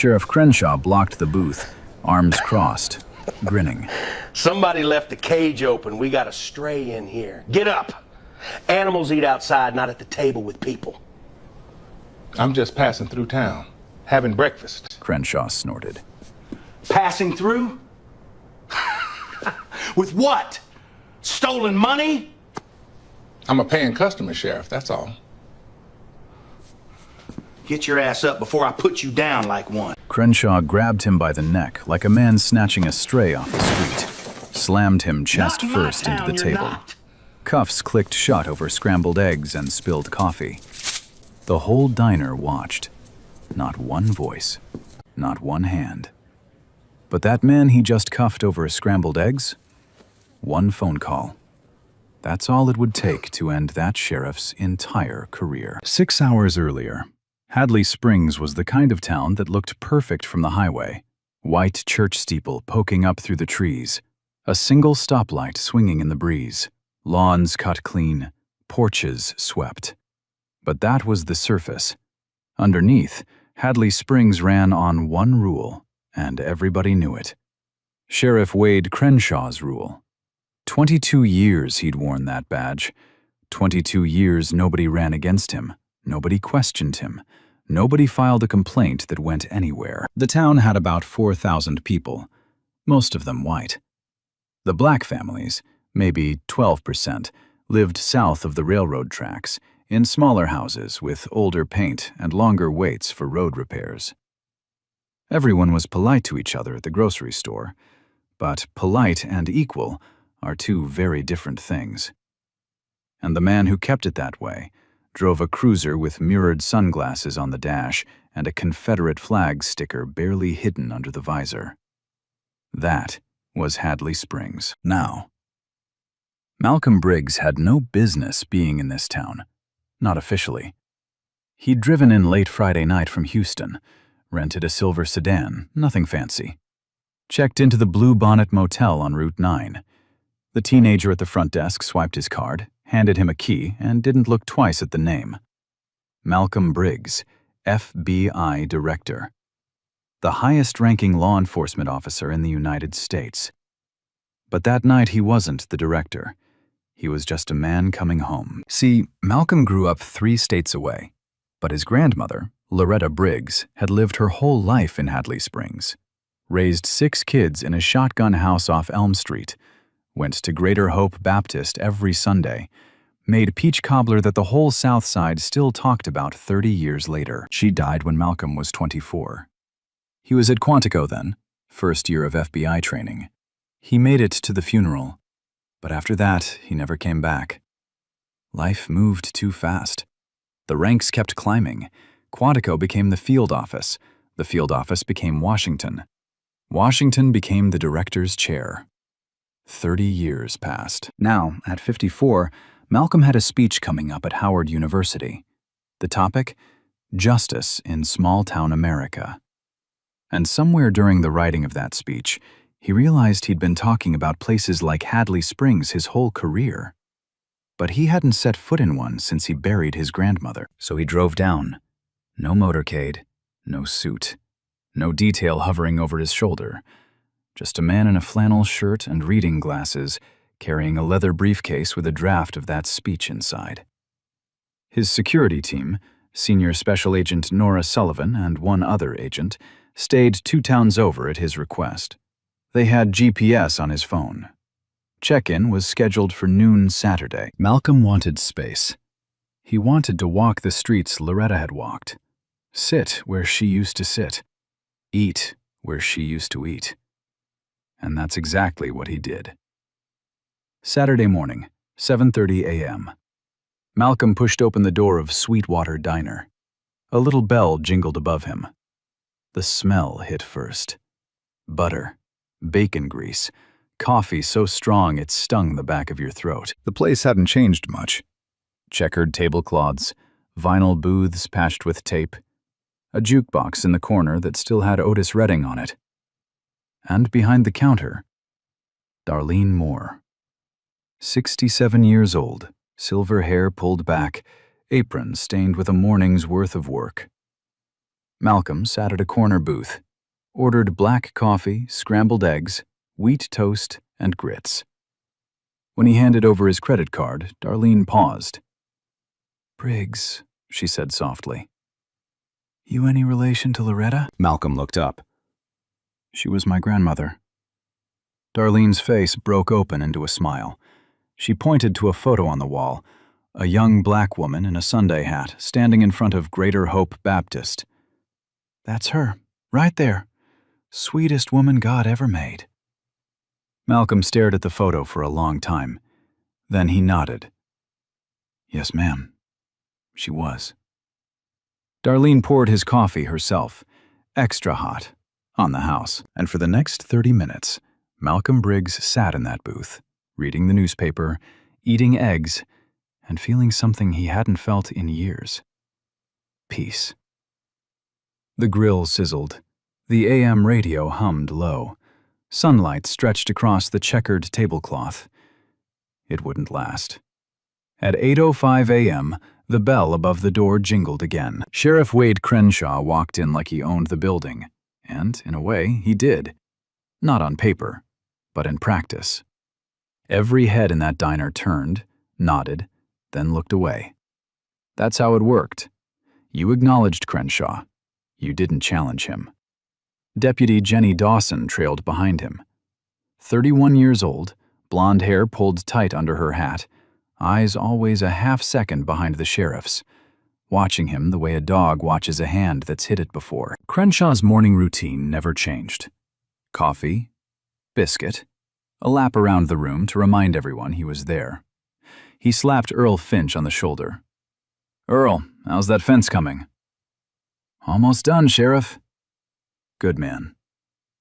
Sheriff Crenshaw blocked the booth, arms crossed, grinning. Somebody left the cage open. We got a stray in here. Get up. Animals eat outside, not at the table with people. I'm just passing through town, having breakfast. Crenshaw snorted. Passing through? With what? Stolen money? I'm a paying customer, Sheriff, that's all. Get your ass up before I put you down like one. Crenshaw grabbed him by the neck like a man snatching a stray off the street, slammed him chest first into the table. Cuffs clicked shut over scrambled eggs and spilled coffee. The whole diner watched. Not one voice, not one hand. But that man he just cuffed over scrambled eggs? One phone call. That's all it would take to end that sheriff's entire career. 6 hours earlier, Hadley Springs was the kind of town that looked perfect from the highway. White church steeple poking up through the trees, a single stoplight swinging in the breeze, lawns cut clean, porches swept. But that was the surface. Underneath, Hadley Springs ran on one rule, and everybody knew it. Sheriff Wade Crenshaw's rule. 22 years he'd worn that badge. 22 years nobody ran against him, nobody questioned him, nobody filed a complaint that went anywhere. The town had about 4,000 people, most of them white. The black families, maybe 12%, lived south of the railroad tracks, in smaller houses with older paint and longer waits for road repairs. Everyone was polite to each other at the grocery store, but polite and equal are two very different things. And the man who kept it that way drove a cruiser with mirrored sunglasses on the dash and a Confederate flag sticker barely hidden under the visor. That was Hadley Springs. Now, Malcolm Briggs had no business being in this town, not officially. He'd driven in late Friday night from Houston, rented a silver sedan, nothing fancy. Checked into the Blue Bonnet Motel on Route 9. The teenager at the front desk swiped his card, handed him a key, and didn't look twice at the name. Malcolm Briggs, FBI Director. The highest-ranking law enforcement officer in the United States. But that night he wasn't the director. He was just a man coming home. See, Malcolm grew up 3 states away, but his grandmother, Loretta Briggs, had lived her whole life in Hadley Springs, raised 6 kids in a shotgun house off Elm Street, went to Greater Hope Baptist every Sunday, made peach cobbler that the whole South Side still talked about 30 years later. She died when Malcolm was 24. He was at Quantico then, first year of FBI training. He made it to the funeral, but after that, he never came back. Life moved too fast. The ranks kept climbing. Quantico became the field office. The field office became Washington. Washington became the director's chair. 30 years passed. Now, at 54, Malcolm had a speech coming up at Howard University. The topic? Justice in small-town America. And somewhere during the writing of that speech, he realized he'd been talking about places like Hadley Springs his whole career. But he hadn't set foot in one since he buried his grandmother. So he drove down. No motorcade, no suit, no detail hovering over his shoulder. Just a man in a flannel shirt and reading glasses, carrying a leather briefcase with a draft of that speech inside. His security team, Senior Special Agent Nora Sullivan and one other agent, stayed 2 towns over at his request. They had GPS on his phone. Check-in was scheduled for noon Saturday. Malcolm wanted space. He wanted to walk the streets Loretta had walked, sit where she used to sit, eat where she used to eat. And that's exactly what he did. Saturday morning, 7:30 a.m. Malcolm pushed open the door of Sweetwater Diner. A little bell jingled above him. The smell hit first. Butter, bacon grease, coffee so strong it stung the back of your throat. The place hadn't changed much. Checkered tablecloths, vinyl booths patched with tape, a jukebox in the corner that still had Otis Redding on it. And behind the counter, Darlene Moore. 67 years old, silver hair pulled back, apron stained with a morning's worth of work. Malcolm sat at a corner booth, ordered black coffee, scrambled eggs, wheat toast, and grits. When he handed over his credit card, Darlene paused. "Briggs," she said softly. "You any relation to Loretta?" Malcolm looked up. "She was my grandmother." Darlene's face broke open into a smile. She pointed to a photo on the wall, a young black woman in a Sunday hat standing in front of Greater Hope Baptist. "That's her, right there. Sweetest woman God ever made." Malcolm stared at the photo for a long time. Then he nodded. "Yes, ma'am. She was." Darlene poured his coffee herself, extra hot, on the house, and for the next 30 minutes, Malcolm Briggs sat in that booth, reading the newspaper, eating eggs, and feeling something he hadn't felt in years. Peace. The grill sizzled. The AM radio hummed low. Sunlight stretched across the checkered tablecloth. It wouldn't last. At 8:05 a.m., the bell above the door jingled again. Sheriff Wade Crenshaw walked in like he owned the building, and, in a way, he did. Not on paper, but in practice. Every head in that diner turned, nodded, then looked away. That's how it worked. You acknowledged Crenshaw. You didn't challenge him. Deputy Jenny Dawson trailed behind him. 31 years old, blonde hair pulled tight under her hat, eyes always a half-second behind the sheriff's, watching him the way a dog watches a hand that's hit it before. Crenshaw's morning routine never changed. Coffee, biscuit, a lap around the room to remind everyone he was there. He slapped Earl Finch on the shoulder. "Earl, how's that fence coming?" "Almost done, Sheriff." "Good man."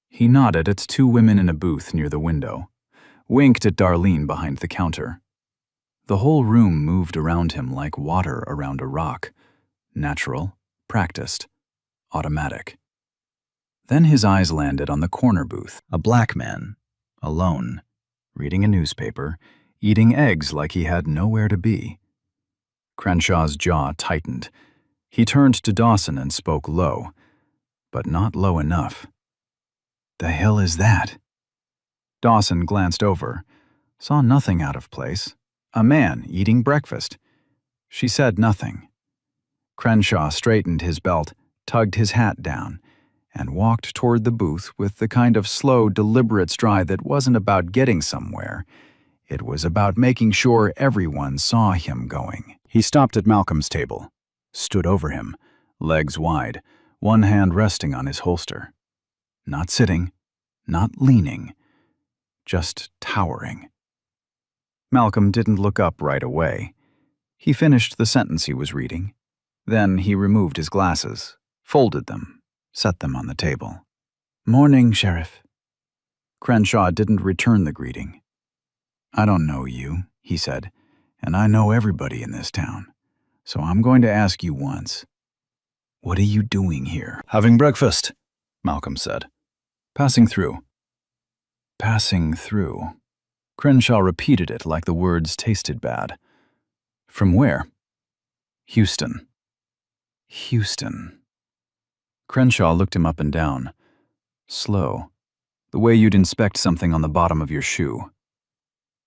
He nodded at two women in a booth near the window, winked at Darlene behind the counter. The whole room moved around him like water around a rock, natural, practiced, automatic. Then his eyes landed on the corner booth, a black man, alone, reading a newspaper, eating eggs like he had nowhere to be. Crenshaw's jaw tightened. He turned to Dawson and spoke low, but not low enough. "The hell is that?" Dawson glanced over, saw nothing out of place. A man eating breakfast. She said nothing. Crenshaw straightened his belt, tugged his hat down, and walked toward the booth with the kind of slow, deliberate stride that wasn't about getting somewhere. It was about making sure everyone saw him going. He stopped at Malcolm's table, stood over him, legs wide, one hand resting on his holster. Not sitting, not leaning, just towering. Malcolm didn't look up right away. He finished the sentence he was reading. Then he removed his glasses, folded them, set them on the table. "Morning, Sheriff." Crenshaw didn't return the greeting. "I don't know you," he said, "and I know everybody in this town. So I'm going to ask you once. What are you doing here?" "Having breakfast," Malcolm said. "Passing through." Passing through. Crenshaw repeated it like the words tasted bad. "From where?" "Houston." Houston. Crenshaw looked him up and down. Slow. The way you'd inspect something on the bottom of your shoe.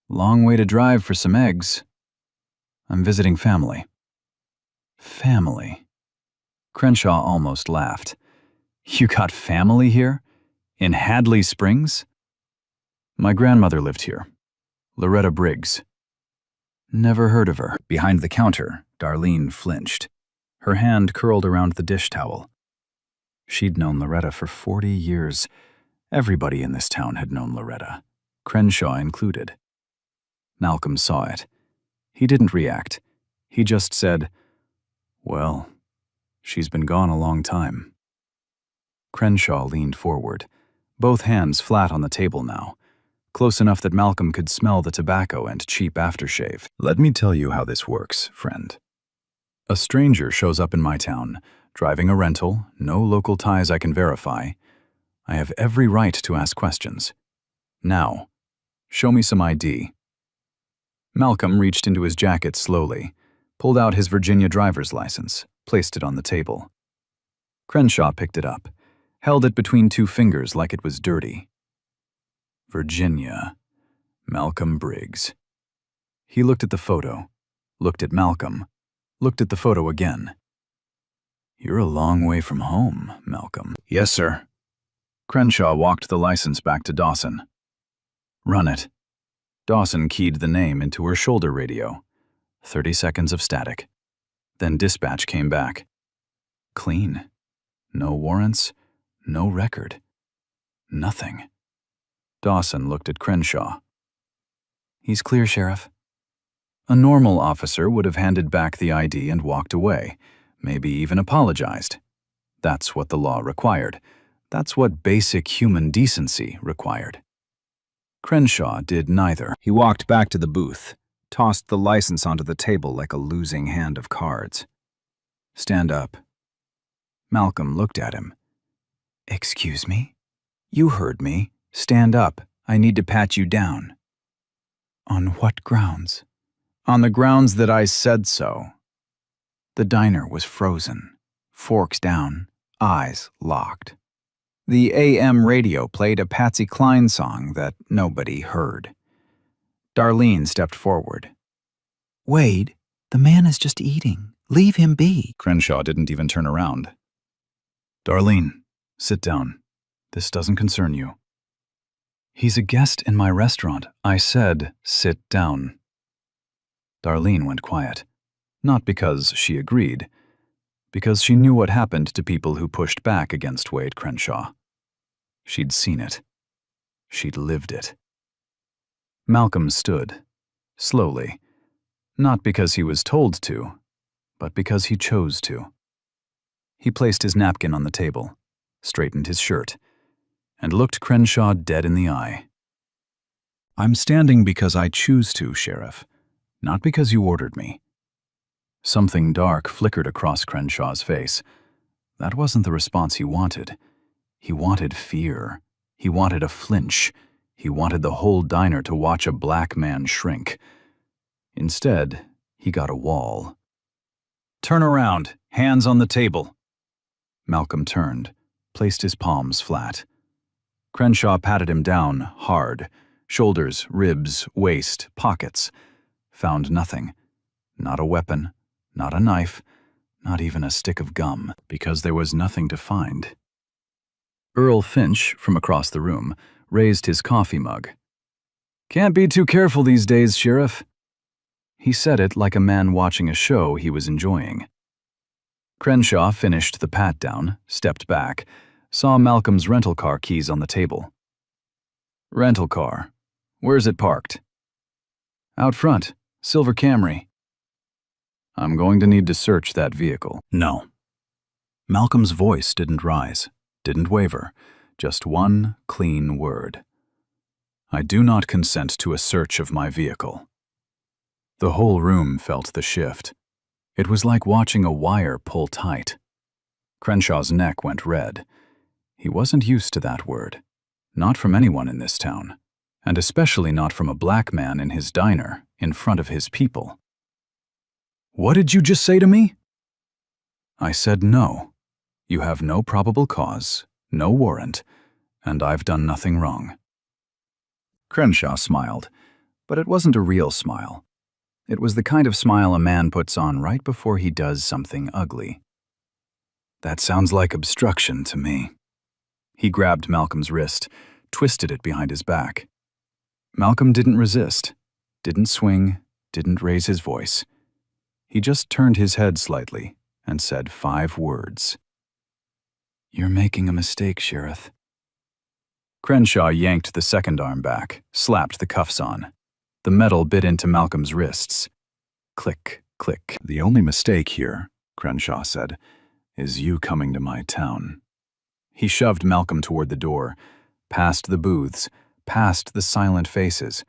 "Long way to drive for some eggs." "I'm visiting family." Family. Crenshaw almost laughed. "You got family here? In Hadley Springs?" "My grandmother lived here. Loretta Briggs." "Never heard of her." Behind the counter, Darlene flinched. Her hand curled around the dish towel. She'd known Loretta for 40 years. Everybody in this town had known Loretta, Crenshaw included. Malcolm saw it. He didn't react. He just said, "Well, she's been gone a long time." Crenshaw leaned forward, both hands flat on the table now, close enough that Malcolm could smell the tobacco and cheap aftershave. "Let me tell you how this works, friend. A stranger shows up in my town, driving a rental, no local ties I can verify. I have every right to ask questions. Now, show me some ID." Malcolm reached into his jacket slowly, pulled out his Virginia driver's license, placed it on the table. Crenshaw picked it up, held it between two fingers like it was dirty. Virginia. Malcolm Briggs. He looked at the photo, looked at Malcolm, looked at the photo again. You're a long way from home, Malcolm. Yes, sir. Crenshaw walked the license back to Dawson. Run it. Dawson keyed the name into her shoulder radio. 30 seconds of static. Then dispatch came back. Clean. No warrants, no record. Nothing. Dawson looked at Crenshaw. He's clear, Sheriff. A normal officer would have handed back the ID and walked away, maybe even apologized. That's what the law required. That's what basic human decency required. Crenshaw did neither. He walked back to the booth, tossed the license onto the table like a losing hand of cards. Stand up. Malcolm looked at him. Excuse me? You heard me. Stand up. I need to pat you down. On what grounds? On the grounds that I said so. The diner was frozen, forks down, eyes locked. The AM radio played a Patsy Cline song that nobody heard. Darlene stepped forward. Wade, the man is just eating. Leave him be. Crenshaw didn't even turn around. Darlene, sit down. This doesn't concern you. He's a guest in my restaurant. I said, sit down. Darlene went quiet. Not because she agreed, because she knew what happened to people who pushed back against Wade Crenshaw. She'd seen it. She'd lived it. Malcolm stood, slowly, not because he was told to, but because he chose to. He placed his napkin on the table, straightened his shirt, and looked Crenshaw dead in the eye. I'm standing because I choose to, Sheriff, not because you ordered me. Something dark flickered across Crenshaw's face. That wasn't the response he wanted. He wanted fear. He wanted a flinch. He wanted the whole diner to watch a black man shrink. Instead, he got a wall. Turn around, hands on the table. Malcolm turned, placed his palms flat. Crenshaw patted him down, hard. Shoulders, ribs, waist, pockets. Found nothing. Not a weapon, not a knife, not even a stick of gum, because there was nothing to find. Earl Finch, from across the room, raised his coffee mug. Can't be too careful these days, Sheriff. He said it like a man watching a show he was enjoying. Crenshaw finished the pat-down, stepped back, saw Malcolm's rental car keys on the table. Rental car. Where's it parked? Out front. Silver Camry. I'm going to need to search that vehicle. No. Malcolm's voice didn't rise, didn't waver, just one clean word. I do not consent to a search of my vehicle. The whole room felt the shift. It was like watching a wire pull tight. Crenshaw's neck went red. He wasn't used to that word. Not from anyone in this town, and especially not from a black man in his diner, in front of his people. What did you just say to me? I said no. You have no probable cause, no warrant, and I've done nothing wrong. Crenshaw smiled, but it wasn't a real smile. It was the kind of smile a man puts on right before he does something ugly. That sounds like obstruction to me. He grabbed Malcolm's wrist, twisted it behind his back. Malcolm didn't resist, didn't swing, didn't raise his voice. He just turned his head slightly and said 5 words. You're making a mistake, Sheriff. Crenshaw yanked the second arm back, slapped the cuffs on. The metal bit into Malcolm's wrists. Click, click. The only mistake here, Crenshaw said, is you coming to my town. He shoved Malcolm toward the door, past the booths, past the silent faces,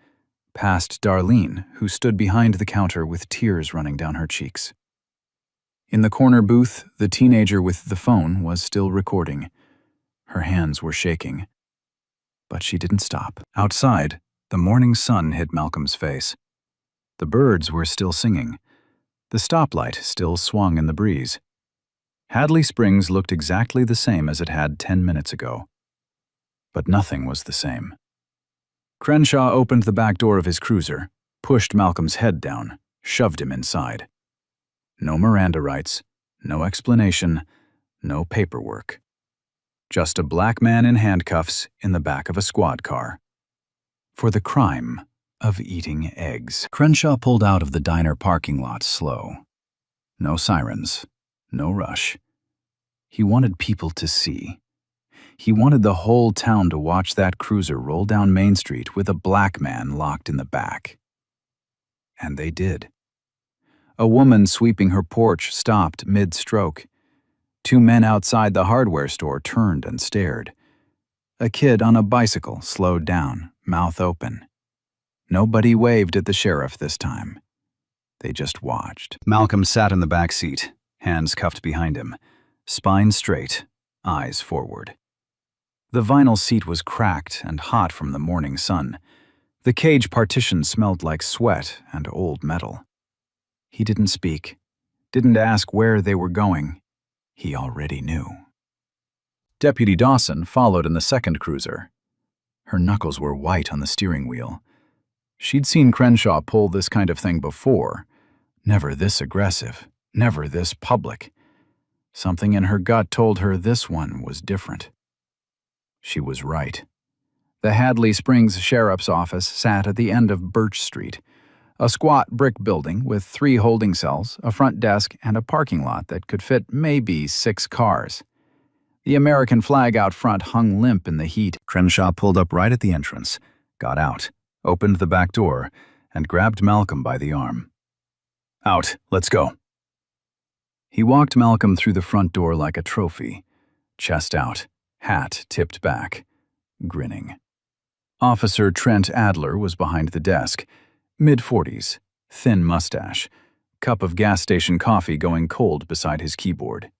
past Darlene, who stood behind the counter with tears running down her cheeks. In the corner booth, the teenager with the phone was still recording. Her hands were shaking. But she didn't stop. Outside, the morning sun hit Malcolm's face. The birds were still singing. The stoplight still swung in the breeze. Hadley Springs looked exactly the same as it had 10 minutes ago. But nothing was the same. Crenshaw opened the back door of his cruiser, pushed Malcolm's head down, shoved him inside. No Miranda rights, no explanation, no paperwork. Just a black man in handcuffs in the back of a squad car. For the crime of eating eggs. Crenshaw pulled out of the diner parking lot slow. No sirens, no rush. He wanted people to see. He wanted the whole town to watch that cruiser roll down Main Street with a black man locked in the back. And they did. A woman sweeping her porch stopped mid-stroke. 2 men outside the hardware store turned and stared. A kid on a bicycle slowed down, mouth open. Nobody waved at the sheriff this time. They just watched. Malcolm sat in the back seat, hands cuffed behind him, spine straight, eyes forward. The vinyl seat was cracked and hot from the morning sun. The cage partition smelled like sweat and old metal. He didn't speak, didn't ask where they were going. He already knew. Deputy Dawson followed in the second cruiser. Her knuckles were white on the steering wheel. She'd seen Crenshaw pull this kind of thing before. Never this aggressive, never this public. Something in her gut told her this one was different. She was right. The Hadley Springs Sheriff's Office sat at the end of Birch Street, a squat brick building with 3 holding cells, a front desk, and a parking lot that could fit maybe 6 cars. The American flag out front hung limp in the heat. Crenshaw pulled up right at the entrance, got out, opened the back door, and grabbed Malcolm by the arm. "Out, let's go." He walked Malcolm through the front door like a trophy, chest out, hat tipped back, grinning. Officer Trent Adler was behind the desk, mid-40s, thin mustache, cup of gas station coffee going cold beside his keyboard.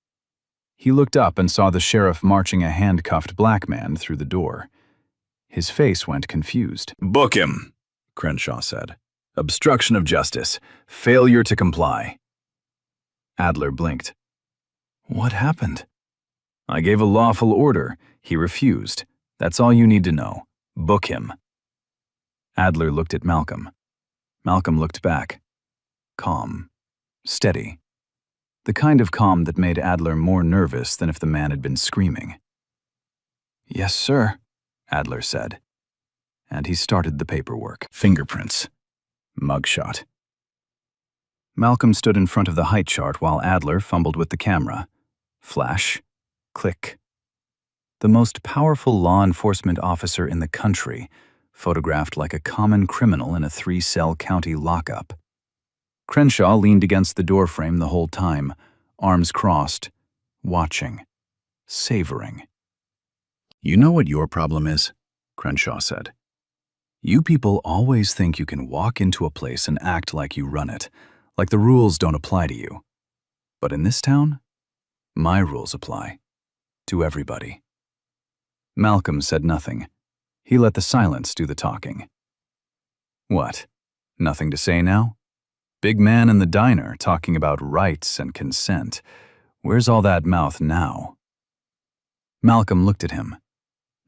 He looked up and saw the sheriff marching a handcuffed black man through the door. His face went confused. "Book him," Crenshaw said. "Obstruction of justice. Failure to comply." Adler blinked. "What happened?" "I gave a lawful order. He refused. That's all you need to know. Book him." Adler looked at Malcolm. Malcolm looked back. Calm. Steady. The kind of calm that made Adler more nervous than if the man had been screaming. "Yes, sir," Adler said. And he started the paperwork. Fingerprints. Mugshot. Malcolm stood in front of the height chart while Adler fumbled with the camera. Flash. Click. The most powerful law enforcement officer in the country, photographed like a common criminal in a 3-cell county lockup. Crenshaw leaned against the doorframe the whole time, arms crossed, watching, savoring. "You know what your problem is?" Crenshaw said. "You people always think you can walk into a place and act like you run it, like the rules don't apply to you. But in this town, my rules apply. To everybody." Malcolm said nothing. He let the silence do the talking. "What? Nothing to say now? Big man in the diner talking about rights and consent. Where's all that mouth now?" Malcolm looked at him.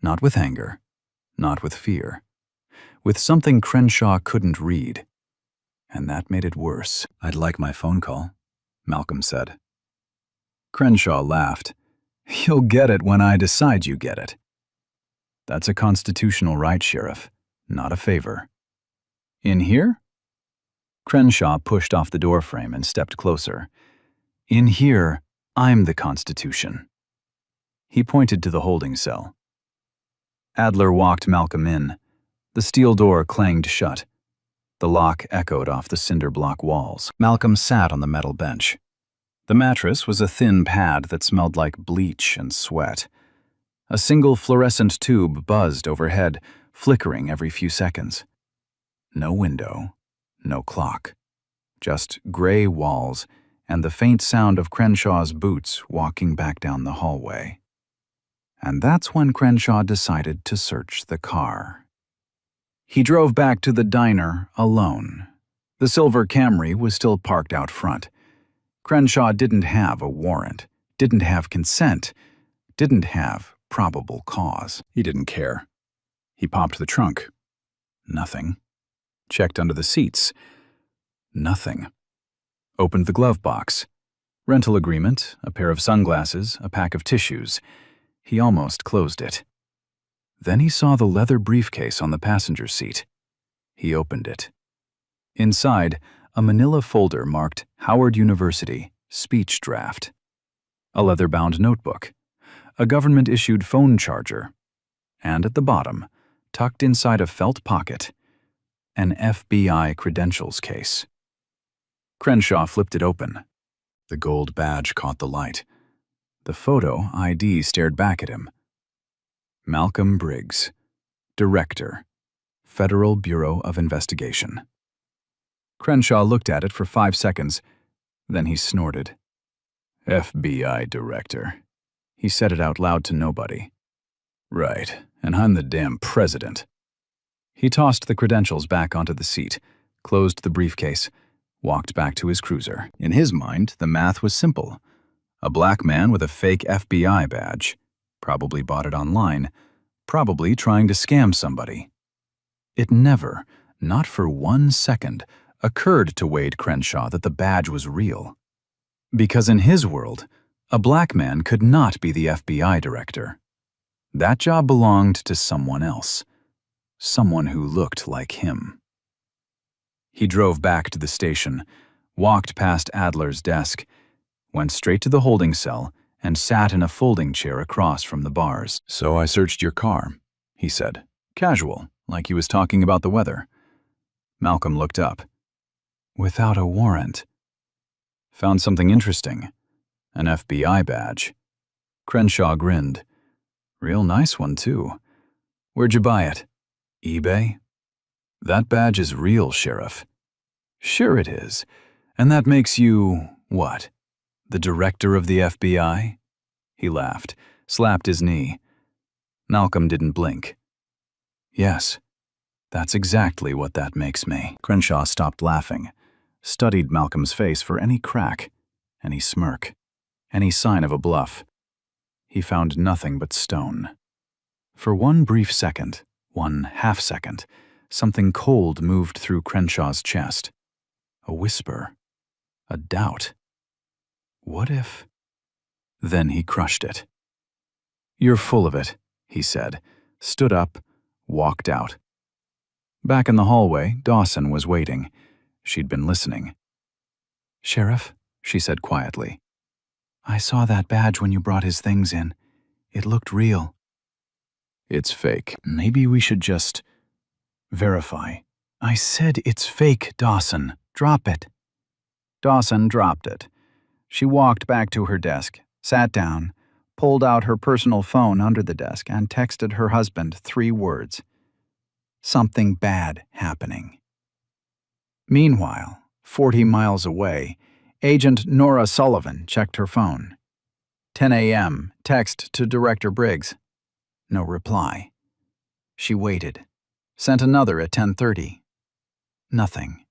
Not with anger, not with fear. With something Crenshaw couldn't read. And that made it worse. "I'd like my phone call," Malcolm said. Crenshaw laughed. "You'll get it when I decide you get it." "That's a constitutional right, Sheriff, not a favor." "In here?" Crenshaw pushed off the doorframe and stepped closer. "In here, I'm the Constitution." He pointed to the holding cell. Adler walked Malcolm in. The steel door clanged shut. The lock echoed off the cinder block walls. Malcolm sat on the metal bench. The mattress was a thin pad that smelled like bleach and sweat. A single fluorescent tube buzzed overhead, flickering every few seconds. No window, no clock. Just gray walls and the faint sound of Crenshaw's boots walking back down the hallway. And that's when Crenshaw decided to search the car. He drove back to the diner alone. The silver Camry was still parked out front. Crenshaw didn't have a warrant, didn't have consent, didn't have probable cause. He didn't care. He popped the trunk. Nothing. Checked under the seats. Nothing. Opened the glove box. Rental agreement, a pair of sunglasses, a pack of tissues. He almost closed it. Then he saw the leather briefcase on the passenger seat. He opened it. Inside, a manila folder marked Howard University, speech draft. A leather-bound notebook. A government-issued phone charger. And at the bottom, tucked inside a felt pocket, an FBI credentials case. Crenshaw flipped it open. The gold badge caught the light. The photo ID stared back at him. Malcolm Briggs, Director, Federal Bureau of Investigation. Crenshaw looked at it for 5 seconds, then he snorted. FBI Director. He said it out loud to nobody. Right, and I'm the damn president. He tossed the credentials back onto the seat, closed the briefcase, walked back to his cruiser. In his mind, the math was simple. A black man with a fake FBI badge, probably bought it online, probably trying to scam somebody. It never, not for 1 second, occurred to Wade Crenshaw that the badge was real. Because in his world, a black man could not be the FBI director. That job belonged to someone else, someone who looked like him. He drove back to the station, walked past Adler's desk, went straight to the holding cell, and sat in a folding chair across from the bars. So I searched your car, he said, casual, like he was talking about the weather. Malcolm looked up. Without a warrant. Found something interesting. An FBI badge. Crenshaw grinned. Real nice one, too. Where'd you buy it? eBay? That badge is real, Sheriff. Sure it is. And that makes you, what? The director of the FBI? He laughed, slapped his knee. Malcolm didn't blink. Yes, that's exactly what that makes me. Crenshaw stopped laughing, studied Malcolm's face for any crack, any smirk, any sign of a bluff. He found nothing but stone. For one brief second, one half-second, something cold moved through Crenshaw's chest. A whisper. A doubt. What if? Then he crushed it. You're full of it, he said, stood up, walked out. Back in the hallway, Dawson was waiting. She'd been listening. Sheriff, she said quietly, I saw that badge when you brought his things in. It looked real. It's fake. Maybe we should just verify. I said it's fake, Dawson. Drop it. Dawson dropped it. She walked back to her desk, sat down, pulled out her personal phone under the desk, and texted her husband 3 words. Something bad happening. Meanwhile, 40 miles away, Agent Nora Sullivan checked her phone. 10 a.m., text to Director Briggs. No reply. She waited. Sent another at 10:30. Nothing.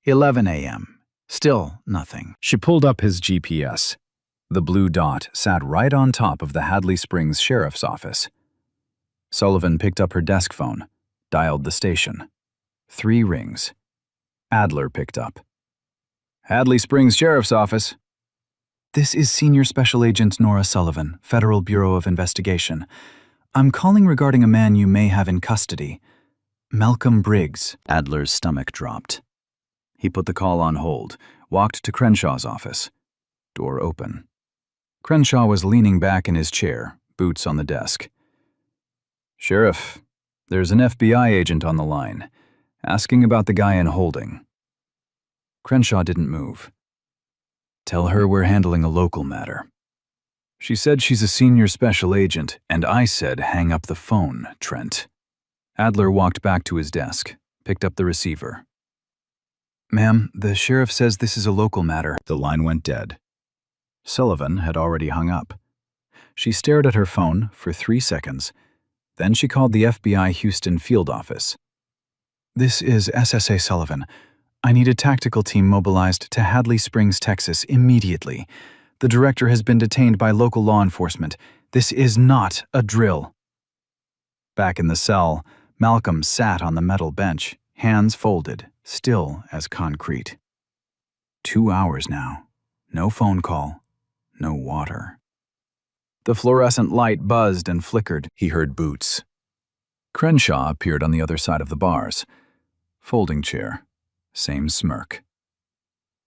11 a.m. Still nothing. She pulled up his GPS. The blue dot sat right on top of the Hadley Springs Sheriff's Office. Sullivan picked up her desk phone, dialed the station. 3 rings. Adler picked up. Hadley Springs Sheriff's Office. This is Senior Special Agent Nora Sullivan, Federal Bureau of Investigation. I'm calling regarding a man you may have in custody. Malcolm Briggs. Adler's stomach dropped. He put the call on hold, walked to Crenshaw's office. Door open. Crenshaw was leaning back in his chair, boots on the desk. Sheriff, there's an FBI agent on the line, asking about the guy in holding. Crenshaw didn't move. Tell her we're handling a local matter. She said she's a senior special agent, and I said hang up the phone, Trent. Adler walked back to his desk, picked up the receiver. Ma'am, the sheriff says this is a local matter. The line went dead. Sullivan had already hung up. She stared at her phone for 3 seconds. Then she called the FBI Houston field office. This is SSA Sullivan. I need a tactical team mobilized to Hadley Springs, Texas, immediately. The director has been detained by local law enforcement. This is not a drill." Back in the cell, Malcolm sat on the metal bench, hands folded, still as concrete. 2 hours now. No phone call. No water. The fluorescent light buzzed and flickered. He heard boots. Crenshaw appeared on the other side of the bars. Folding chair. Same smirk.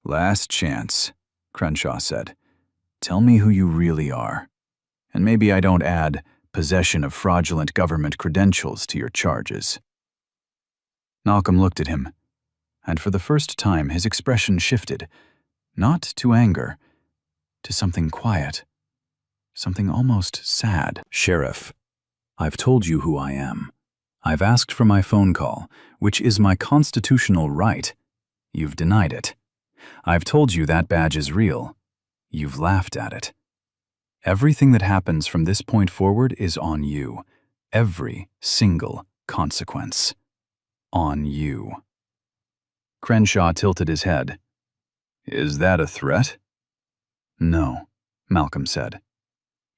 "Last chance," Crenshaw said. "Tell me who you really are. And maybe I don't add possession of fraudulent government credentials to your charges." Malcolm looked at him, and for the first time his expression shifted, not to anger, to something quiet, something almost sad. "Sheriff, I've told you who I am. I've asked for my phone call, which is my constitutional right. You've denied it. I've told you that badge is real. You've laughed at it. Everything that happens from this point forward is on you. Every single consequence. On you." Crenshaw tilted his head. "Is that a threat?" "No," Malcolm said.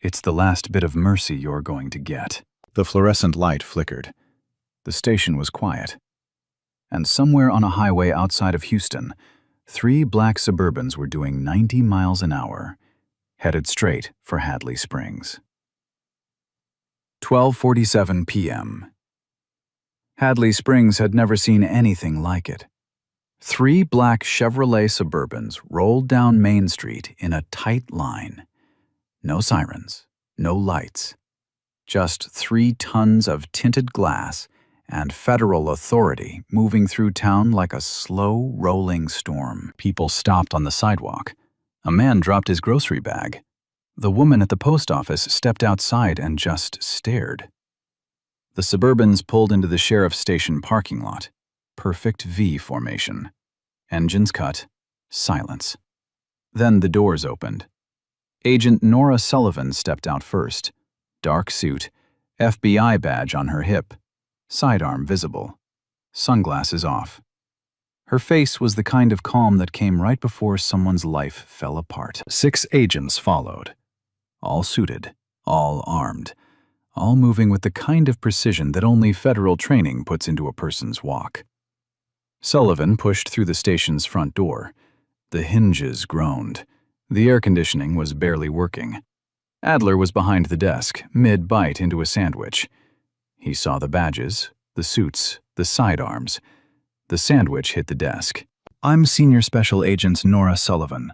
"It's the last bit of mercy you're going to get." The fluorescent light flickered. The station was quiet. And somewhere on a highway outside of Houston, 3 black Suburbans were doing 90 miles an hour, headed straight for Hadley Springs. 12:47 p.m. Hadley Springs had never seen anything like it. 3 black Chevrolet Suburbans rolled down Main Street in a tight line. No sirens, no lights. Just 3 tons of tinted glass and federal authority moving through town like a slow, rolling storm. People stopped on the sidewalk. A man dropped his grocery bag. The woman at the post office stepped outside and just stared. The Suburbans pulled into the sheriff's station parking lot. Perfect V formation. Engines cut. Silence. Then the doors opened. Agent Nora Sullivan stepped out first. Dark suit, FBI badge on her hip, sidearm visible, sunglasses off. Her face was the kind of calm that came right before someone's life fell apart. 6 agents followed, all suited, all armed, all moving with the kind of precision that only federal training puts into a person's walk. Sullivan pushed through the station's front door. The hinges groaned. The air conditioning was barely working. Adler was behind the desk, mid-bite into a sandwich. He saw the badges, the suits, the sidearms. The sandwich hit the desk. "I'm Senior Special Agent Nora Sullivan,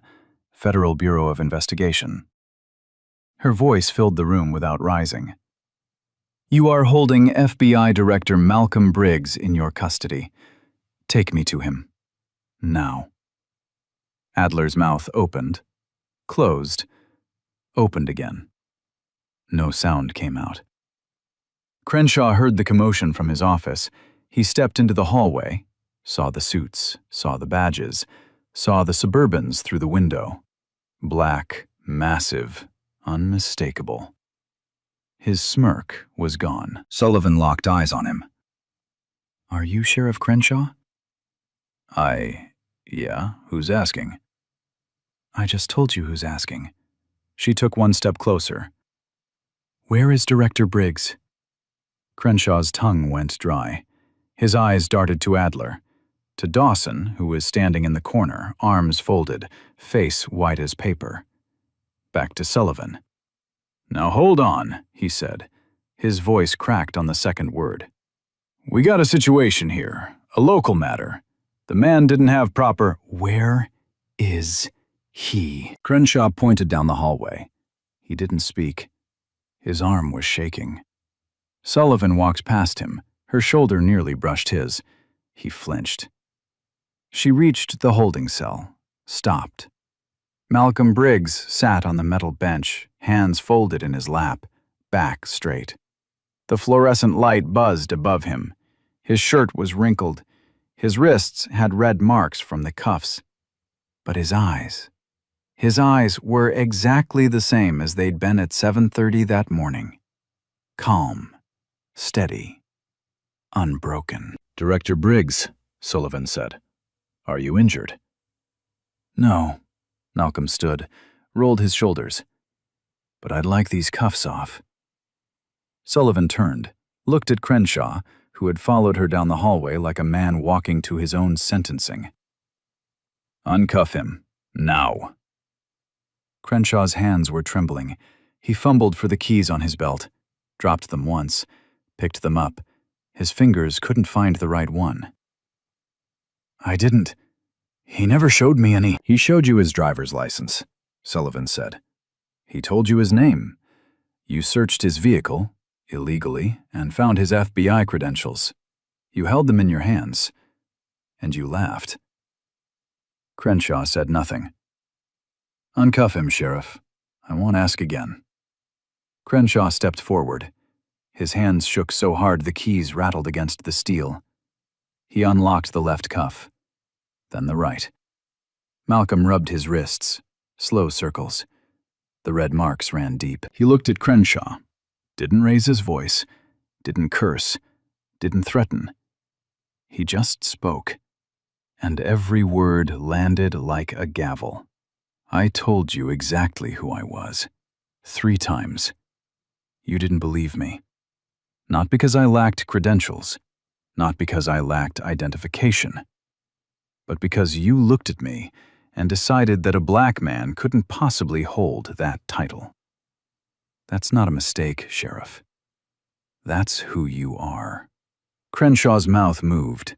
Federal Bureau of Investigation." Her voice filled the room without rising. "You are holding FBI Director Malcolm Briggs in your custody. Take me to him. Now." Adler's mouth opened, closed, opened again. No sound came out. Crenshaw heard the commotion from his office. He stepped into the hallway, saw the suits, saw the badges, saw the Suburbans through the window. Black, massive, unmistakable. His smirk was gone. Sullivan locked eyes on him. "Are you Sheriff Crenshaw?" Yeah, who's asking?" "I just told you who's asking." She took one step closer. "Where is Director Briggs?" Crenshaw's tongue went dry. His eyes darted to Adler, to Dawson, who was standing in the corner, arms folded, face white as paper. Back to Sullivan. "Now hold on," he said. His voice cracked on the second word. "We got a situation here, a local matter. The man didn't have proper—" "Where is he?" Crenshaw pointed down the hallway. He didn't speak. His arm was shaking. Sullivan walked past him. Her shoulder nearly brushed his. He flinched. She reached the holding cell, stopped. Malcolm Briggs sat on the metal bench, hands folded in his lap, back straight. The fluorescent light buzzed above him. His shirt was wrinkled. His wrists had red marks from the cuffs. But his eyes were exactly the same as they'd been at 7:30 that morning. Calm, steady, unbroken. "Director Briggs," Sullivan said. "Are you injured?" "No." Malcolm stood, rolled his shoulders. "But I'd like these cuffs off." Sullivan turned, looked at Crenshaw, who had followed her down the hallway like a man walking to his own sentencing. "Uncuff him. Now." Crenshaw's hands were trembling. He fumbled for the keys on his belt, dropped them once, picked them up. His fingers couldn't find the right one. "I didn't. He never showed me any." "He showed you his driver's license," Sullivan said. "He told you his name. You searched his vehicle, illegally, and found his FBI credentials. You held them in your hands, and you laughed." Crenshaw said nothing. "Uncuff him, Sheriff. I won't ask again." Crenshaw stepped forward. His hands shook so hard the keys rattled against the steel. He unlocked the left cuff, then the right. Malcolm rubbed his wrists, slow circles. The red marks ran deep. He looked at Crenshaw, didn't raise his voice, didn't curse, didn't threaten. He just spoke, and every word landed like a gavel. "I told you exactly who I was. 3 times. You didn't believe me. Not because I lacked credentials, not because I lacked identification, but because you looked at me and decided that a black man couldn't possibly hold that title. That's not a mistake, Sheriff. That's who you are." Crenshaw's mouth moved.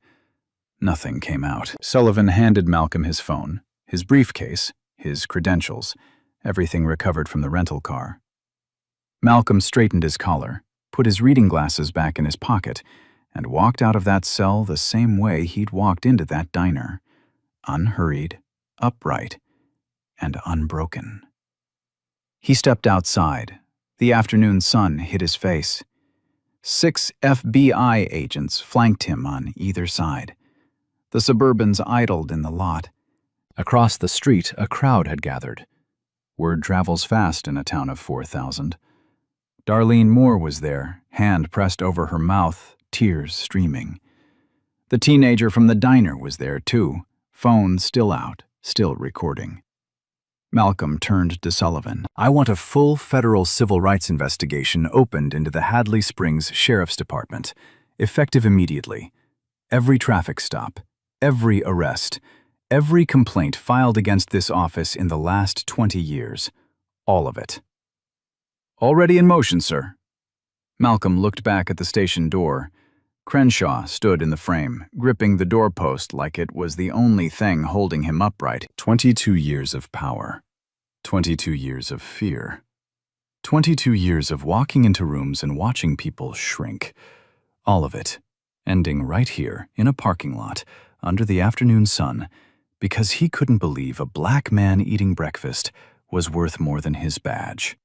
Nothing came out. Sullivan handed Malcolm his phone, his briefcase, his credentials, everything recovered from the rental car. Malcolm straightened his collar, put his reading glasses back in his pocket, and walked out of that cell the same way he'd walked into that diner, unhurried, upright, and unbroken. He stepped outside. The afternoon sun hit his face. 6 FBI agents flanked him on either side. The Suburbans idled in the lot. Across the street, a crowd had gathered. Word travels fast in a town of 4,000. Darlene Moore was there, hand pressed over her mouth, tears streaming. The teenager from the diner was there, too, phone still out, still recording. Malcolm turned to Sullivan. "I want a full federal civil rights investigation opened into the Hadley Springs Sheriff's Department, effective immediately. Every traffic stop, every arrest, every complaint filed against this office in the last 20 years. All of it." "Already in motion, sir." Malcolm looked back at the station door. Crenshaw stood in the frame, gripping the doorpost like it was the only thing holding him upright. 22 years of power. 22 years of fear. 22 years of walking into rooms and watching people shrink. All of it, ending right here in a parking lot under the afternoon sun, because he couldn't believe a black man eating breakfast was worth more than his badge.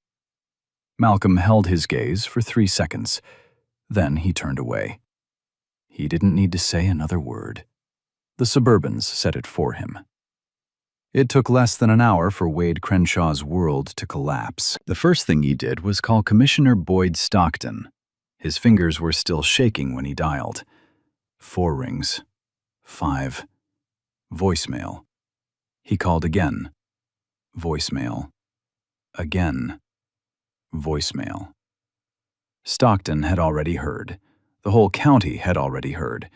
Malcolm held his gaze for 3 seconds. Then he turned away. He didn't need to say another word. The Suburbans said it for him. It took less than an hour for Wade Crenshaw's world to collapse. The first thing he did was call Commissioner Boyd Stockton. His fingers were still shaking when he dialed. 4 rings. 5. Voicemail. He called again. Voicemail. Again. Voicemail. Stockton had already heard. The whole county had already heard.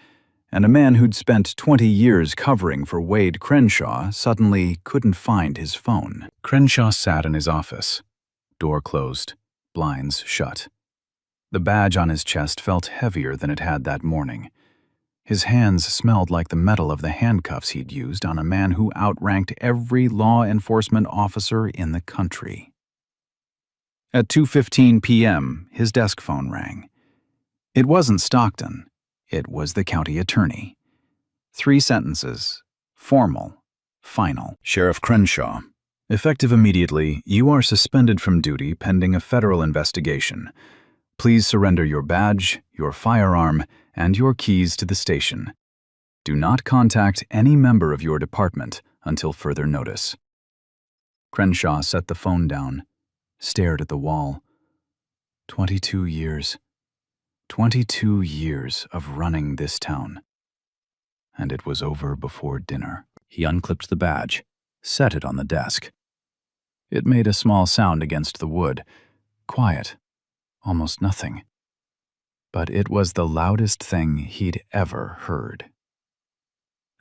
And a man who'd spent 20 years covering for Wade Crenshaw suddenly couldn't find his phone. Crenshaw sat in his office. Door closed, blinds shut. The badge on his chest felt heavier than it had that morning. His hands smelled like the metal of the handcuffs he'd used on a man who outranked every law enforcement officer in the country. At 2:15 p.m., his desk phone rang. It wasn't Stockton. It was the county attorney. 3 sentences. Formal. Final. "Sheriff Crenshaw, effective immediately, you are suspended from duty pending a federal investigation. Please surrender your badge, your firearm, and your keys to the station. Do not contact any member of your department until further notice." Crenshaw set the phone down, stared at the wall. 22 years. 22 years of running this town. And it was over before dinner. He unclipped the badge, set it on the desk. It made a small sound against the wood. Quiet. Almost nothing. But it was the loudest thing he'd ever heard.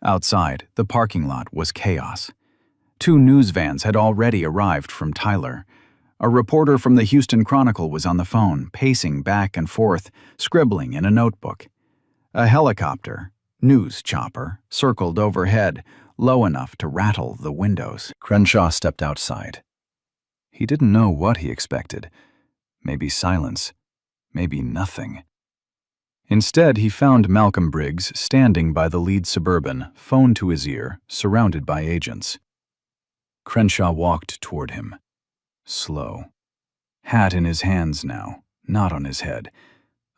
Outside, the parking lot was chaos. 2 news vans had already arrived from Tyler. A reporter from the Houston Chronicle was on the phone, pacing back and forth, scribbling in a notebook. A helicopter, news chopper, circled overhead, low enough to rattle the windows. Crenshaw stepped outside. He didn't know what he expected. Maybe silence. Maybe nothing. Instead, he found Malcolm Briggs standing by the lead Suburban, phone to his ear, surrounded by agents. Crenshaw walked toward him. Slow. Hat in his hands now, not on his head.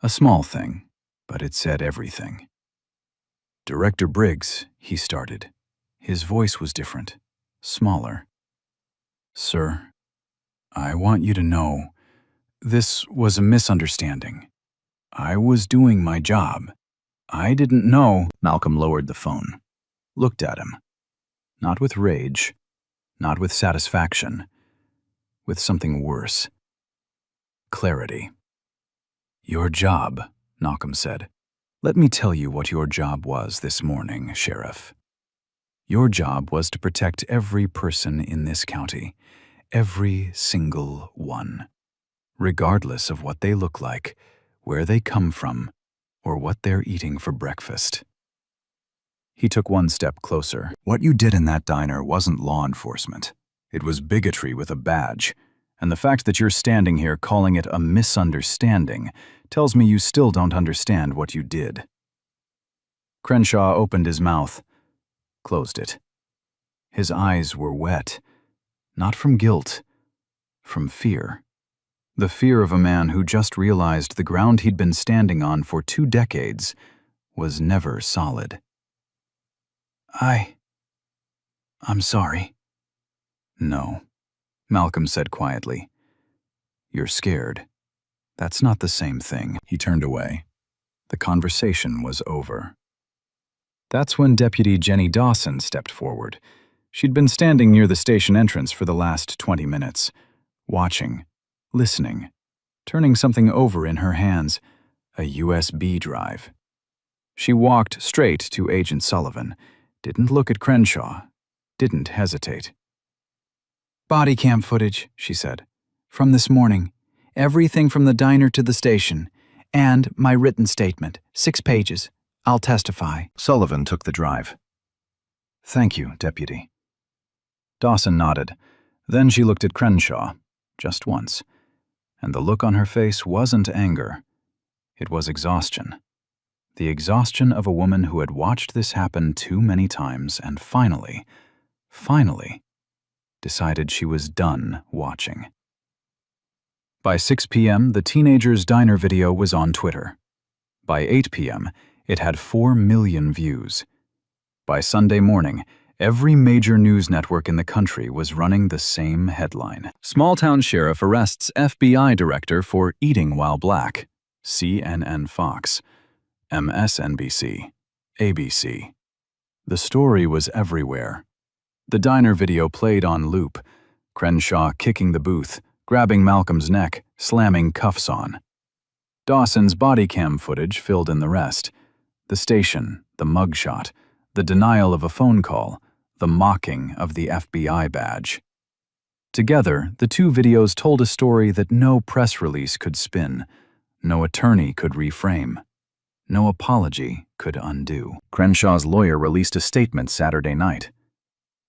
A small thing, but it said everything. "Director Briggs," he started. His voice was different, smaller. "Sir, I want you to know, this was a misunderstanding. I was doing my job. I didn't know." Malcolm lowered the phone, looked at him. Not with rage, not with satisfaction, with something worse. Clarity. "Your job," Malcolm said. "Let me tell you what your job was this morning, Sheriff. Your job was to protect every person in this county, every single one, regardless of what they look like, where they come from, or what they're eating for breakfast." He took one step closer. "What you did in that diner wasn't law enforcement. It was bigotry with a badge. And the fact that you're standing here calling it a misunderstanding tells me you still don't understand what you did." Crenshaw opened his mouth, closed it. His eyes were wet, not from guilt, from fear. The fear of a man who just realized the ground he'd been standing on for 2 decades was never solid. I'm sorry." "No," Malcolm said quietly. "You're scared. That's not the same thing." He turned away. The conversation was over. That's when Deputy Jenny Dawson stepped forward. She'd been standing near the station entrance for the last 20 minutes, watching, listening, turning something over in her hands, a USB drive. She walked straight to Agent Sullivan, didn't look at Crenshaw, didn't hesitate. "Body cam footage," she said, "from this morning. Everything from the diner to the station. And my written statement, 6 pages. I'll testify." Sullivan took the drive. "Thank you, Deputy." Dawson nodded. Then she looked at Crenshaw, just once. And the look on her face wasn't anger. It was exhaustion. The exhaustion of a woman who had watched this happen too many times and finally decided she was done watching. By 6 p.m., the teenager's diner video was on Twitter. By 8 p.m., it had 4 million views. By Sunday morning, every major news network in the country was running the same headline. "Small-town sheriff arrests FBI director for eating while black." CNN Fox. MSNBC. ABC. The story was everywhere. The diner video played on loop, Crenshaw kicking the booth, grabbing Malcolm's neck, slamming cuffs on. Dawson's body cam footage filled in the rest. The station, the mugshot, the denial of a phone call, the mocking of the FBI badge. Together, the 2 videos told a story that no press release could spin, no attorney could reframe, no apology could undo. Crenshaw's lawyer released a statement Saturday night.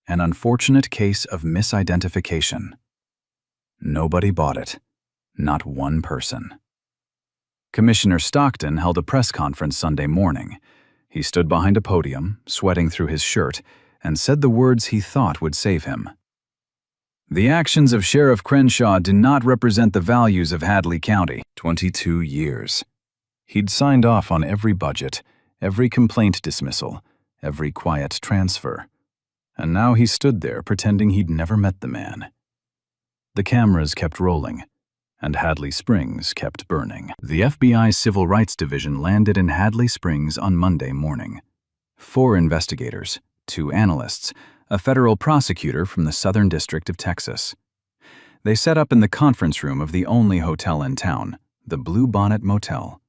An unfortunate case of misidentification. Nobody bought it. Not one person. Commissioner Stockton held a press conference Sunday morning. He stood behind a podium, sweating through his shirt, and said the words he thought would save him. "The actions of Sheriff Crenshaw do not represent the values of Hadley County." 22 years. He'd signed off on every budget, every complaint dismissal, every quiet transfer. And now he stood there pretending he'd never met the man. The cameras kept rolling, and Hadley Springs kept burning. The FBI Civil Rights Division landed in Hadley Springs on Monday morning. 4 investigators, 2 analysts, a federal prosecutor from the Southern District of Texas. They set up in the conference room of the only hotel in town, the Blue Bonnet Motel,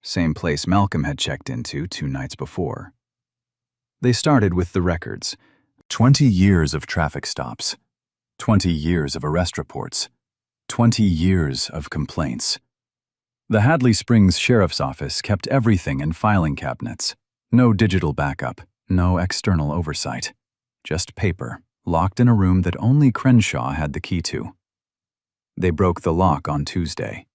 same place Malcolm had checked into 2 nights before. They started with the records. 20 years of traffic stops, 20 years of arrest reports, 20 years of complaints. The Hadley Springs Sheriff's Office kept everything in filing cabinets. No digital backup, no external oversight. Just paper, locked in a room that only Crenshaw had the key to. They broke the lock on Tuesday.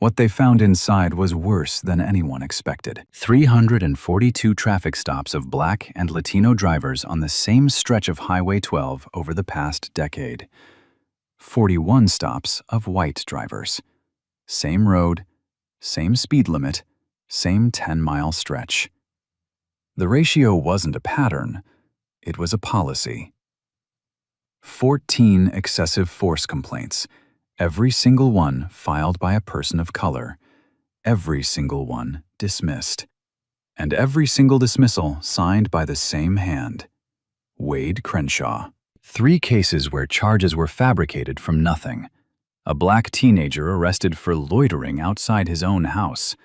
What they found inside was worse than anyone expected. 342 traffic stops of Black and Latino drivers on the same stretch of Highway 12 over the past decade. 41 stops of white drivers. Same road, same speed limit, same 10-mile stretch. The ratio wasn't a pattern, it was a policy. 14 excessive force complaints, every single one filed by a person of color, every single one dismissed, and every single dismissal signed by the same hand, Wade Crenshaw. 3 cases where charges were fabricated from nothing. A Black teenager arrested for loitering outside his own house.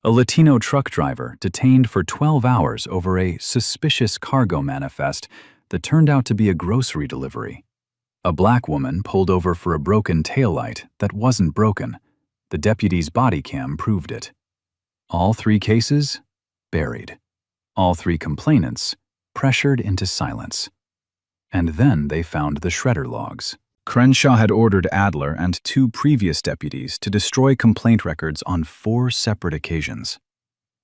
A Latino truck driver detained for 12 hours over a suspicious cargo manifest that turned out to be a grocery delivery. A Black woman pulled over for a broken taillight that wasn't broken. The deputy's body cam proved it. All 3 cases buried. All 3 complainants pressured into silence. And then they found the shredder logs. Crenshaw had ordered Adler and 2 previous deputies to destroy complaint records on 4 separate occasions.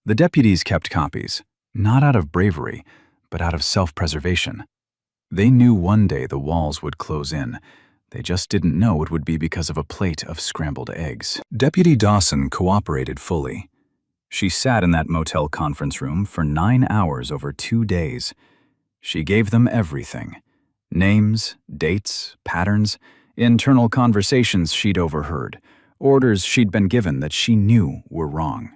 The deputies kept copies, not out of bravery, but out of self-preservation. They knew one day the walls would close in. They just didn't know it would be because of a plate of scrambled eggs. Deputy Dawson cooperated fully. She sat in that motel conference room for 9 hours over 2 days. She gave them everything. Names, dates, patterns, internal conversations she'd overheard, orders she'd been given that she knew were wrong.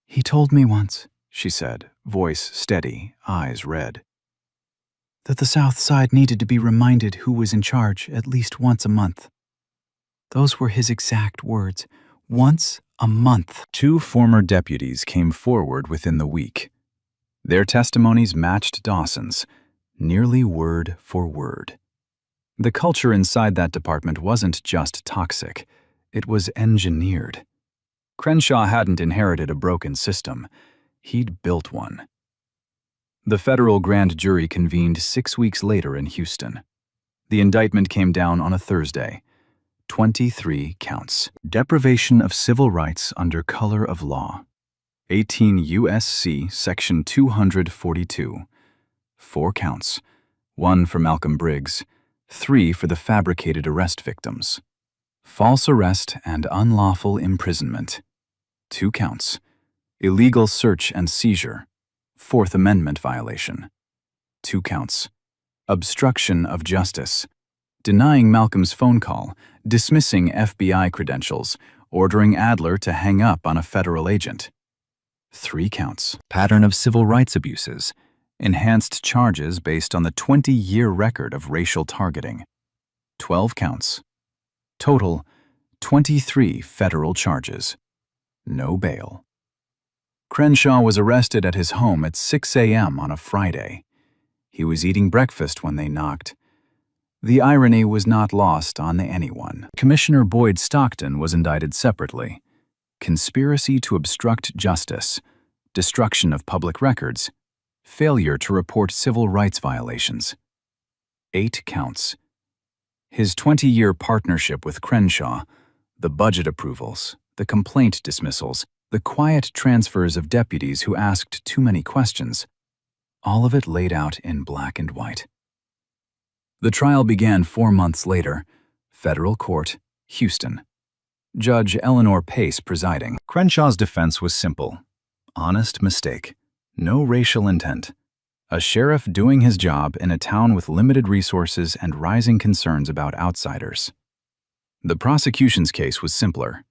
"He told me once," she said, voice steady, eyes red, "that the South Side needed to be reminded who was in charge at least once a month. Those were his exact words, once a month." 2 former deputies came forward within the week. Their testimonies matched Dawson's, nearly word for word. The culture inside that department wasn't just toxic, it was engineered. Crenshaw hadn't inherited a broken system, he'd built one. The federal grand jury convened 6 weeks later in Houston. The indictment came down on a Thursday. 23 counts. Deprivation of civil rights under color of law. 18 U.S.C. Section 242. 4 counts. 1 for Malcolm Briggs, 3 for the fabricated arrest victims. False arrest and unlawful imprisonment. 2 counts. Illegal search and seizure. 4th Amendment violation. 2 counts. Obstruction of justice. Denying Malcolm's phone call, dismissing FBI credentials, ordering Adler to hang up on a federal agent. 3 counts. Pattern of civil rights abuses. Enhanced charges based on the 20-year record of racial targeting. 12 counts. Total, 23 federal charges. No bail. Crenshaw was arrested at his home at 6 a.m. on a Friday. He was eating breakfast when they knocked. The irony was not lost on anyone. Commissioner Boyd Stockton was indicted separately. Conspiracy to obstruct justice, destruction of public records, failure to report civil rights violations. 8 counts. His 20-year partnership with Crenshaw, the budget approvals, the complaint dismissals, the quiet transfers of deputies who asked too many questions, all of it laid out in black and white. The trial began 4 months later, federal court, Houston. Judge Eleanor Pace presiding. Crenshaw's defense was simple. Honest mistake. No racial intent. A sheriff doing his job in a town with limited resources and rising concerns about outsiders. The prosecution's case was simpler.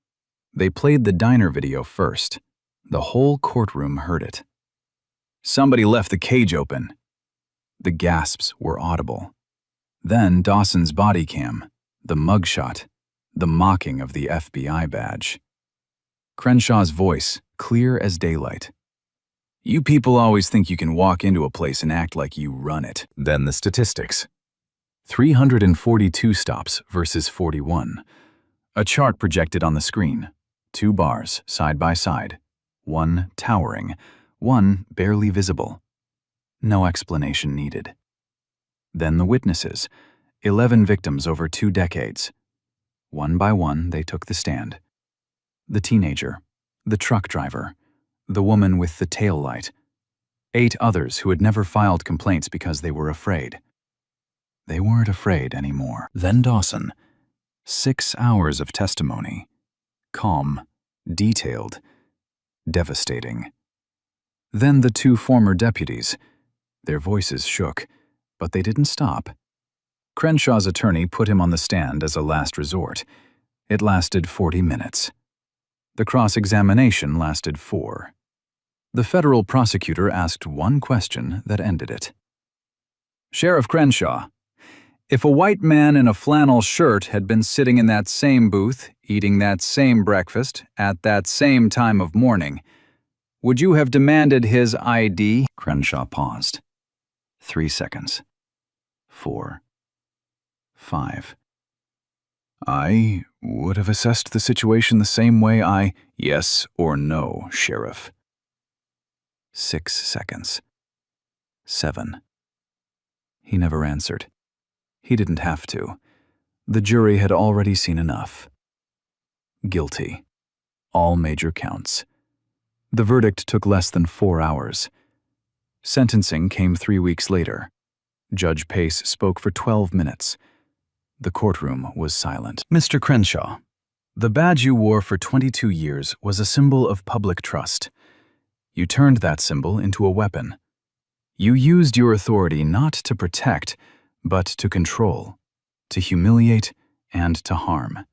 They played the diner video first. The whole courtroom heard it. "Somebody left the cage open." The gasps were audible. Then Dawson's body cam. The mugshot, the mocking of the FBI badge. Crenshaw's voice, clear as daylight. You people always think you can walk into a place and act like you run it. Then the statistics. 342 stops versus 41. A chart projected on the screen. 2 bars, side by side. One towering, one barely visible. No explanation needed. Then the witnesses. 11 victims over 2 decades. One by one, they took the stand. The teenager, the truck driver, the woman with the tail light. 8 others who had never filed complaints because they were afraid. They weren't afraid anymore. Then Dawson. 6 hours of testimony. Calm, detailed, devastating. Then the 2 former deputies. Their voices shook, but they didn't stop. Crenshaw's attorney put him on the stand as a last resort. It lasted 40 minutes. The cross-examination lasted 4. The federal prosecutor asked one question that ended it. Sheriff Crenshaw, if a white man in a flannel shirt had been sitting in that same booth, eating that same breakfast, at that same time of morning, would you have demanded his ID? Crenshaw paused. 3 seconds. 4. 5. I would have assessed the situation the same way yes or no, Sheriff. 6 seconds. 7. He never answered. He didn't have to. The jury had already seen enough. Guilty. All major counts. The verdict took less than 4 hours. Sentencing came 3 weeks later. Judge Pace spoke for 12 minutes. The courtroom was silent. Mr. Crenshaw, the badge you wore for 22 years was a symbol of public trust. You turned that symbol into a weapon. You used your authority not to protect, but to control, to humiliate, and to harm.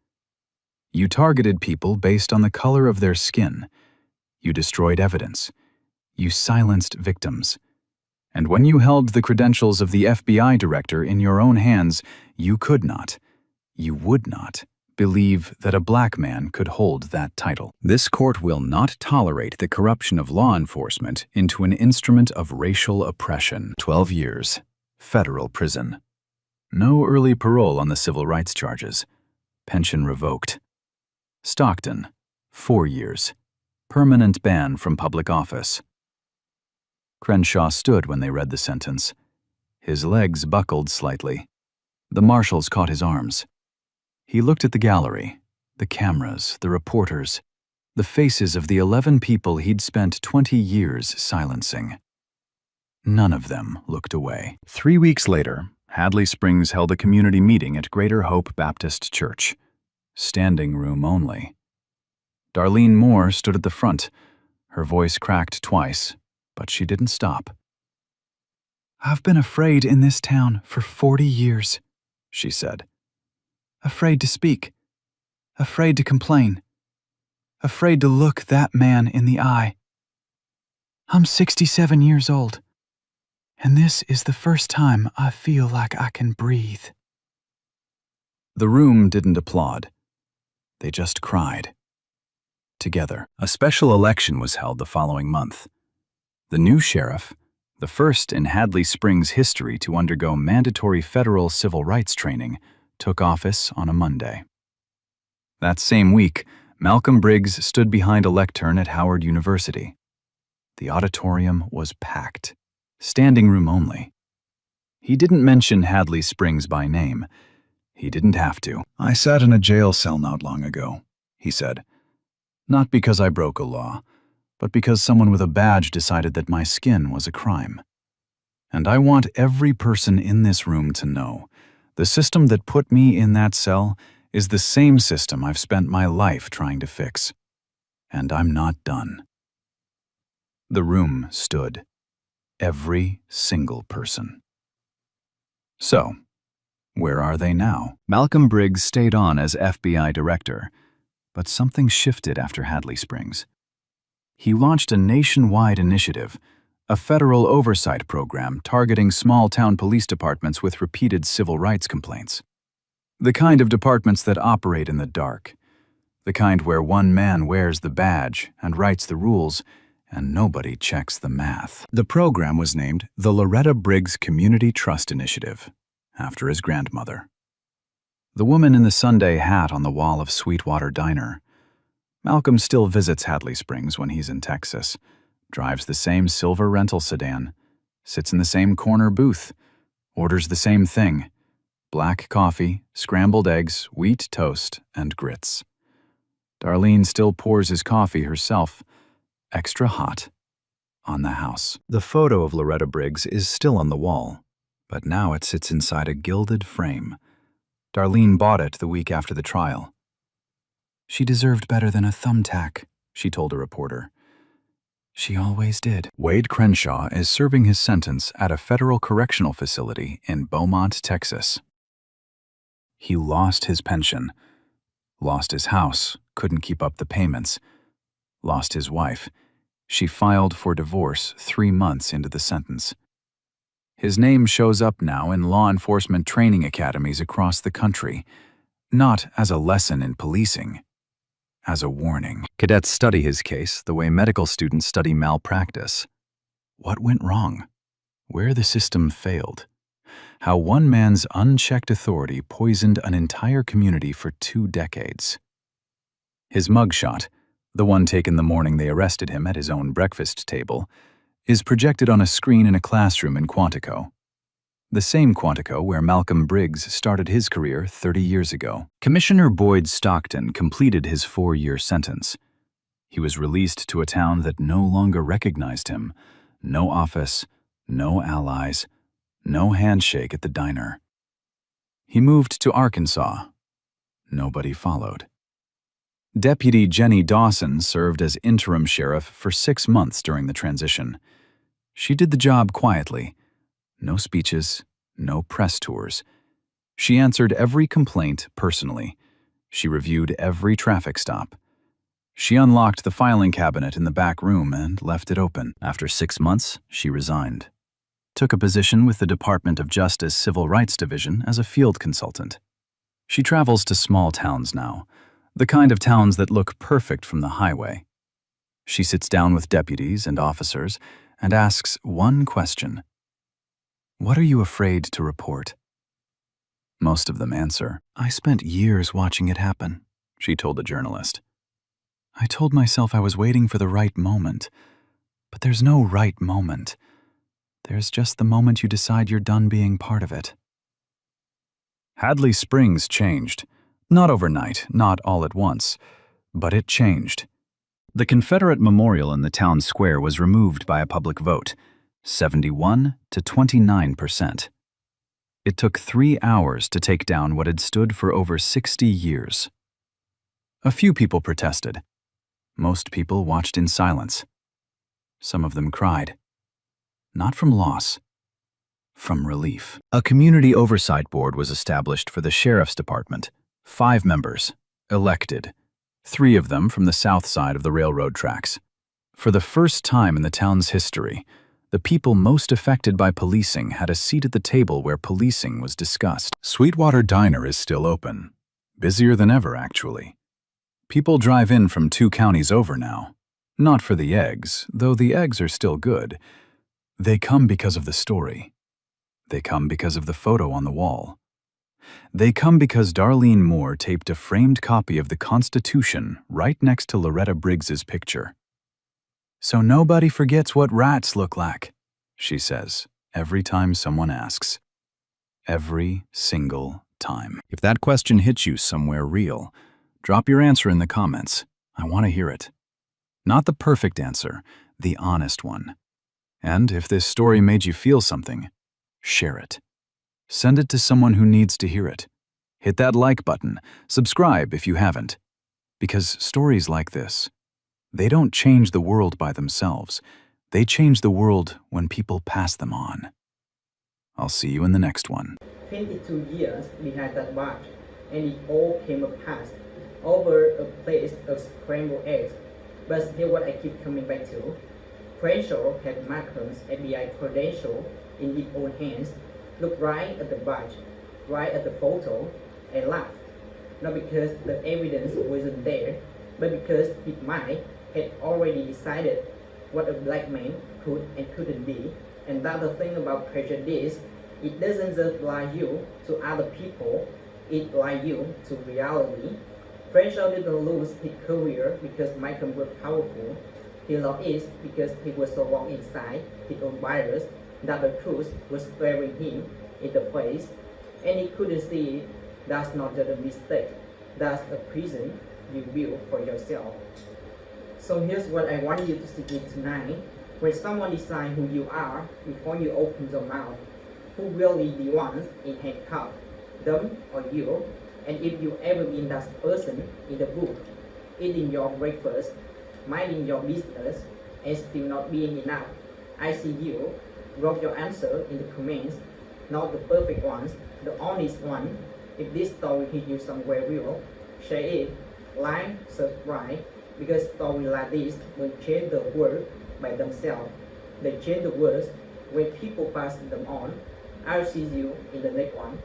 You targeted people based on the color of their skin. You destroyed evidence. You silenced victims. And when you held the credentials of the FBI director in your own hands, you could not, you would not, believe that a black man could hold that title. This court will not tolerate the corruption of law enforcement into an instrument of racial oppression. 12 years. Federal prison. No early parole on the civil rights charges. Pension revoked. Stockton. 4 years. Permanent ban from public office. Crenshaw stood when they read the sentence. His legs buckled slightly. The marshals caught his arms. He looked at the gallery, the cameras, the reporters, the faces of the 11 people he'd spent 20 years silencing. None of them looked away. 3 weeks later, Hadley Springs held a community meeting at Greater Hope Baptist Church. Standing room only. Darlene Moore stood at the front. Her voice cracked twice, but she didn't stop. I've been afraid in this town for 40 years, she said. Afraid to speak. Afraid to complain. Afraid to look that man in the eye. I'm 67 years old, and this is the first time I feel like I can breathe. The room didn't applaud. They just cried. Together. A special election was held the following month. The new sheriff, the first in Hadley Springs history to undergo mandatory federal civil rights training, took office on a Monday. That same week, Malcolm Briggs stood behind a lectern at Howard University. The auditorium was packed, standing room only. He didn't mention Hadley Springs by name. He didn't have to. I sat in a jail cell not long ago, he said. Not because I broke a law, but because someone with a badge decided that my skin was a crime. And I want every person in this room to know the system that put me in that cell is the same system I've spent my life trying to fix. And I'm not done. The room stood. Every single person. So, where are they now? Malcolm Briggs stayed on as FBI director, but something shifted after Hadley Springs. He launched a nationwide initiative, a federal oversight program targeting small-town police departments with repeated civil rights complaints. The kind of departments that operate in the dark. The kind where one man wears the badge and writes the rules, and nobody checks the math. The program was named the Loretta Briggs Community Trust Initiative, after his grandmother. The woman in the Sunday hat on the wall of Sweetwater Diner. Malcolm still visits Hadley Springs when he's in Texas, drives the same silver rental sedan, sits in the same corner booth, orders the same thing: black coffee, scrambled eggs, wheat toast, and grits. Darlene still pours his coffee herself, extra hot, on the house. The photo of Loretta Briggs is still on the wall, but now it sits inside a gilded frame. Darlene bought it the week after the trial. "She deserved better than a thumbtack," she told a reporter. "She always did." Wade Crenshaw is serving his sentence at a federal correctional facility in Beaumont, Texas. He lost his pension, lost his house, couldn't keep up the payments, lost his wife. She filed for divorce 3 months into the sentence. His name shows up now in law enforcement training academies across the country, not as a lesson in policing, as a warning. Cadets study his case the way medical students study malpractice. What went wrong? Where the system failed? How one man's unchecked authority poisoned an entire community for 2 decades. His mugshot, the one taken the morning they arrested him at his own breakfast table, is projected on a screen in a classroom in Quantico. The same Quantico where Malcolm Briggs started his career 30 years ago. Commissioner Boyd Stockton completed his 4-year sentence. He was released to a town that no longer recognized him. No office, no allies, no handshake at the diner. He moved to Arkansas. Nobody followed. Deputy Jenny Dawson served as interim sheriff for 6 months during the transition. She did the job quietly. No speeches, no press tours. She answered every complaint personally. She reviewed every traffic stop. She unlocked the filing cabinet in the back room and left it open. After 6 months, she resigned. Took a position with the Department of Justice Civil Rights Division as a field consultant. She travels to small towns now, the kind of towns that look perfect from the highway. She sits down with deputies and officers and asks one question: "What are you afraid to report?" Most of them answer, "I spent years watching it happen," she told a journalist. "I told myself I was waiting for the right moment, but there's no right moment. There's just the moment you decide you're done being part of it." Hadley Springs changed. Not overnight, not all at once, but it changed. The Confederate memorial in the town square was removed by a public vote, 71 to 29%. It took 3 hours to take down what had stood for over 60 years. A few people protested. Most people watched in silence. Some of them cried. Not from loss, from relief. A community oversight board was established for the sheriff's department. 5 members, elected, 3 of them from the south side of the railroad tracks. For the first time in the town's history, the people most affected by policing had a seat at the table where policing was discussed. Sweetwater Diner is still open. Busier than ever, actually. People drive in from 2 counties over now. Not for the eggs, though the eggs are still good. They come because of the story. They come because of the photo on the wall. They come because Darlene Moore taped a framed copy of the Constitution right next to Loretta Briggs's picture. "So nobody forgets what rats look like," she says, every time someone asks. Every single time. If that question hits you somewhere real, drop your answer in the comments. I want to hear it. Not the perfect answer, the honest one. And if this story made you feel something, share it. Send it to someone who needs to hear it. Hit that like button, subscribe if you haven't. Because stories like this, they don't change the world by themselves. They change the world when people pass them on. I'll see you in the next one. 22 years behind that watch, and it all came apart over a plate of scrambled eggs. But here's what I keep coming back to. Crenshaw had Malcolm's FBI credential in his own hands. Look right at the badge, right at the photo, I laughed, not because the evidence wasn't there, but because his mind had already decided what a black man could and couldn't be. And that's the thing about prejudice, it doesn't just lie you to other people, it lies you to reality. Crenshaw didn't lose his career because Malcolm was powerful. He lost it because he was so locked inside his own virus that the truth was staring him in the face, and he couldn't see it. That's not just a mistake, that's a prison you build for yourself. So here's what I want you to see tonight. When someone decides who you are before you open your mouth, who really the ones in handcuffs, them or you? And if you ever been that person in the book, eating your breakfast, minding your business, and still not being enough, I see you. Drop your answer in the comments, not the perfect ones, the honest one. If this story hit you somewhere real, share it, like, subscribe, because stories like this will change the world by themselves. They change the world when people pass them on. I'll see you in the next one.